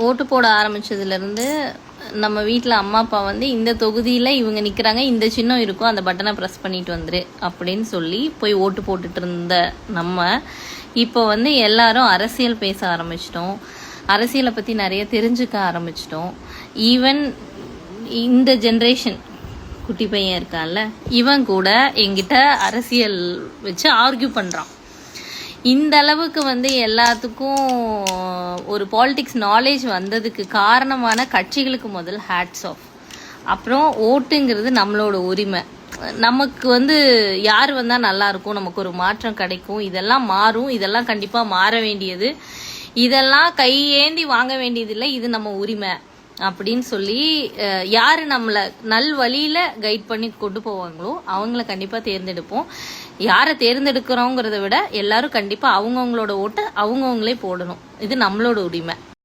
ஓட்டு போட ஆரம்பிச்சதுலேருந்து நம்ம வீட்டில் அம்மா அப்பா வந்து இந்த தொகுதியில் இவங்க நிற்கிறாங்க, இந்த சின்னம் இருக்கும், அந்த பட்டனை ப்ரெஸ் பண்ணிட்டு வந்துரு அப்படின்னு சொல்லி போய் ஓட்டு போட்டுட்டு இருந்த நம்ம இப்போ வந்து எல்லாரும் அரசியல் பேச ஆரம்பிச்சிட்டோம், அரசியலை பற்றி நிறைய தெரிஞ்சுக்க ஆரம்பிச்சிட்டோம். ஈவன் இந்த ஜென்ரேஷன் குட்டி பையன் இருக்கான்ல, இவன் கூட என்கிட்ட அரசியல் வச்சு ஆர்கியூ பண்ணுறான். இந்த அளவுக்கு வந்து எல்லாத்துக்கும் ஒரு பாலிடிக்ஸ் நாலேஜ் வந்ததுக்கு காரணமான கட்சிகளுக்கு முதல் ஹேட்ஸ் ஆஃப். அப்புறம் ஓட்டுங்கிறது நம்மளோட உரிமை. நமக்கு வந்து யார் வந்தால் நல்லாயிருக்கும், நமக்கு ஒரு மாற்றம் கிடைக்கும், இதெல்லாம் மாறும், இதெல்லாம் கண்டிப்பாக மாற வேண்டியது, இதெல்லாம் கையேந்தி வாங்க வேண்டியதில்லை, இது நம்ம உரிமை அப்படின்னு சொல்லி யார் நம்மளை நல் வழியில் கைட் பண்ணி கொண்டு போவாங்களோ அவங்கள கண்டிப்பாக தேர்ந்தெடுப்போம். யாரை தேர்ந்தெடுக்கிறோங்கிறத விட எல்லாரும் கண்டிப்பாக அவங்கவுங்களோட ஓட்டை அவங்கவுங்களே போடணும். இது நம்மளோட உரிமை.